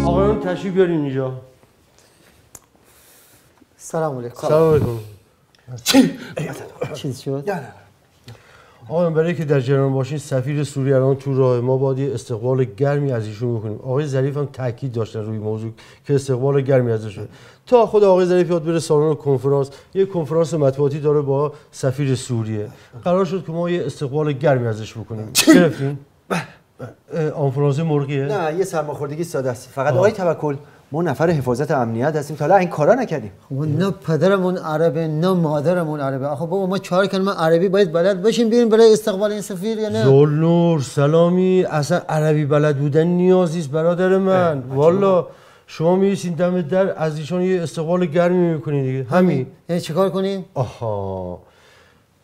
آقایون تشریف بیارین اینجا. سلام علیکم. سلام علیکم. چیز شد؟ آقایون برای که در جریان باشین سفیر سوریه الان تو راه، ما باید یه استقبال گرمی از ایشون بکنیم. آقای ظریف هم تاکید داشتن روی موضوع که استقبال گرمی ازشون. تا خود آقای ظریف یاد بره سالن کنفرانس، یه کنفرانس مطبوعاتی داره با سفیر سوریه. قرار شد که ما یه استقبال گرمی ازش بکنیم. گرفتین؟ آنفولانزا مرغیه؟ نه، یه سرماخوردگی ساده است. فقط آقای توکل ما نفر حفاظت امنیت هستیم، تا الان این کارا نکردیم. نه پدرمون عربه نه مادرمون عربه. آخه بابا ما 4 کلمه عربی باید بلد باشیم بریم برای استقبال این سفیر یا نه؟ زلنور سلامی، اصلا عربی بلد بودن نیازی است برادر من. والا شما میرسین دم در از ایشون یه استقبال گرمی میکنین دیگه. همین. یعنی چیکار کنیم؟ آها،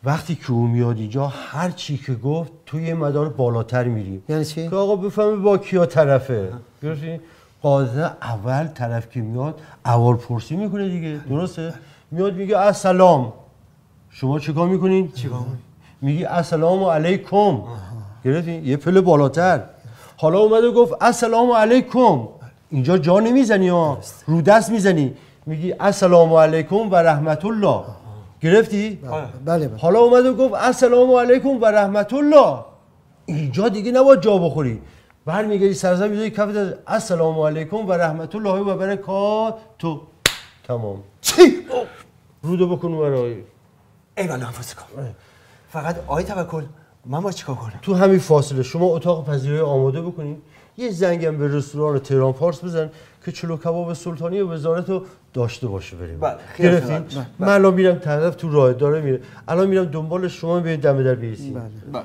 وقتی که او میاد اینجا هر چی که گفت توی یه مدار بالاتر میریم. یعنی چی؟ که آقا بفهمه با کیا طرفه. گرفتین؟ قاعده اول طرف که میاد اول پرسی میکنه دیگه. درسته؟ میاد میگه السلام. شما چیکار میکنین؟ میگی السلام علیکم. گرفتین؟ یه پله بالاتر. حالا اومده گفت السلام علیکم. اینجا جا نمیزنی ها، رو دست میزنی. میگی السلام علیکم و رحمت الله. گرفتی؟ بله. حالا اومده گفت السلام علیکم و رحمت الله. اینجا دیگه نباید جا بخوری. برمیگردی سرزمین میذاری کف دست السلام علیکم و رحمت الله و برکاته. تمام. چی؟ رودو بکن برای ای والا انفسکم. فقط آقای توکل من باید چیکار کنم؟ تو همین فاصله شما اتاق پذیرایی آماده بکنین. یه زنگم به رستوران تهران پارس بزن که چلو کباب سلطانی وزارت رو داشته باشه بریم. بله. گرفتین؟ من الان میرم طرف تو راه داره میره. الان میرم دنبال شما برید دم در بیسین. بله.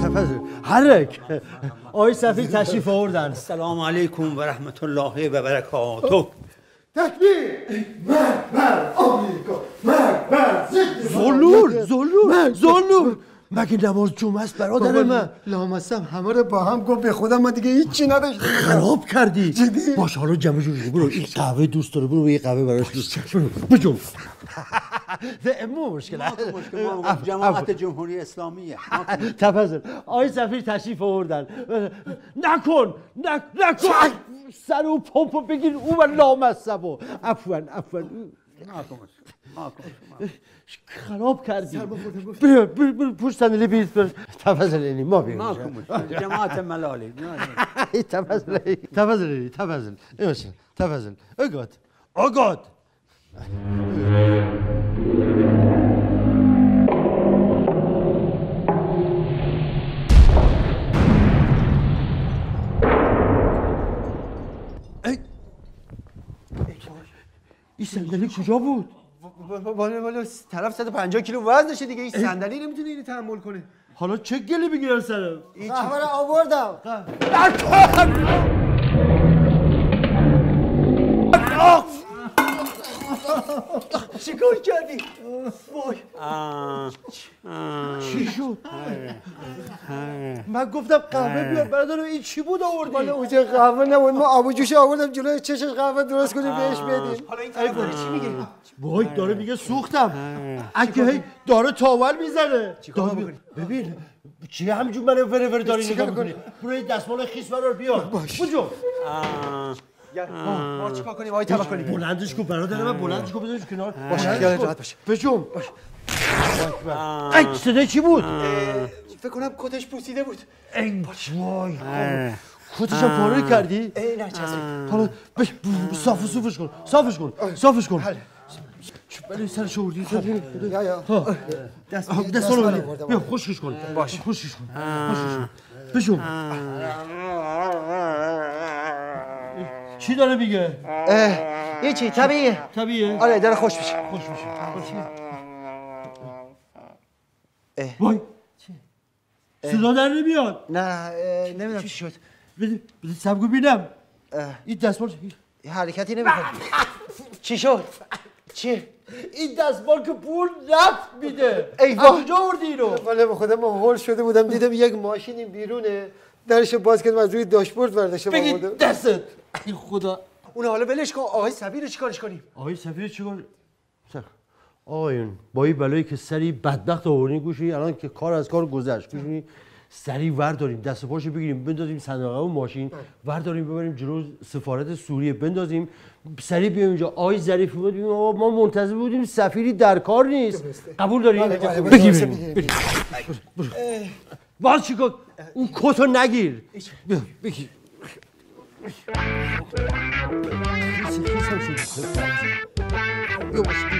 تفضل. حرک. آقای سفیر تشریف آوردن. السلام علیکم و رحمت الله و برکاته. تکبیر. مرد بر آمریکا. مرد بر ضد زلور. مگه نماز جمعه است برادر من؟ لامصب همه رو با هم گفت به خودم من دیگه هیچی نداشتم. خراب کردی. باشه حالا جمع جور برو. این قهوه دوست داره، برو یه قهوه براش دوست. برو بجم. مشکل جماعت جمهوری اسلامیه. تفضل. آقای سفیر تشریف آوردن. نکن. سر و پمپو بگیر او و لامصبو. عفوا. خراب کردی. برو پشت صندلی بیست. تفضل اینی ما بگیم. جماعت ملالی. تفضل. تفضل. آگاد. این صندلی کجا بود؟ والا طرف 150 کیلو وزنشه دیگه. این صندلی نمیتونه اینو تحمل کنه. حالا چه گلی بگیرم سرم؟ قهوه رو آوردم. چیکار کردی؟ وای. چی شد؟ من گفتم قهوه بیار برادرم. این چی بود آوردی؟ والا اونجا قهوه نبود، ما آب جوش آوردم جلوی چشش قهوه درست کنیم بهش بدیم. حالا این طرف داره چی میگه؟ وای داره میگه سوختم. اگه هی داره تاول میزنه. چیکار بکنی؟ ببین چی همینجور من ور داری نگاه میکنی؟ برو یه دستمال خیس برار بیار. بجو. ما چیکار کنیم آقای توکلی؟ بلندش کن برادر من، بلندش کن بذارش کنار. باشه خیالت راحت باشه. بجم. ای صدای چی بود؟ فکر کنم کتش پوسیده بود. ای وای. کتشم پاره کردی؟ نه چسبید. حالا صافش کن. بله سرش آوردی. یا دستمالو بده. بیا خشکش کن. باشه. خشکش کن. بشو. چی داره میگه؟ هیچی طبیعیه. آره داره خوش میشه. وای. صدا در نمیاد. نه نمیدونم چی شد. بده سبگو بینم. این دستمال حرکتی نمیکنه. چی شد؟ چی؟ این دستمال که پول نفت میده. ای وای. کجا آوردی اینو؟ والا به خودم هول شده بودم دیدم یک ماشین بیرونه، درش باز کردم از روی داشبورد برداشتم بگی آوردم. دستت. ای خدا. اون حالا ولش کن. آقای سفیر چیکارش کنیم؟ آقای سفیر چیکار؟ آقایون با این بلایی که سری بدبخت آوردین گوشی الان که کار از کار گذشت گوشی سری ورداریم دست و پاشو بگیریم بندازیم صندوق و ماشین ورداریم ببریم جلو سفارت سوریه بندازیم سری بیایم اینجا آی ظریفی بود بگیم آقا ما منتظر بودیم سفیری در کار نیست قبول داریم بگیم باز چیکار اون کتو نگیر بگیر خیسم شد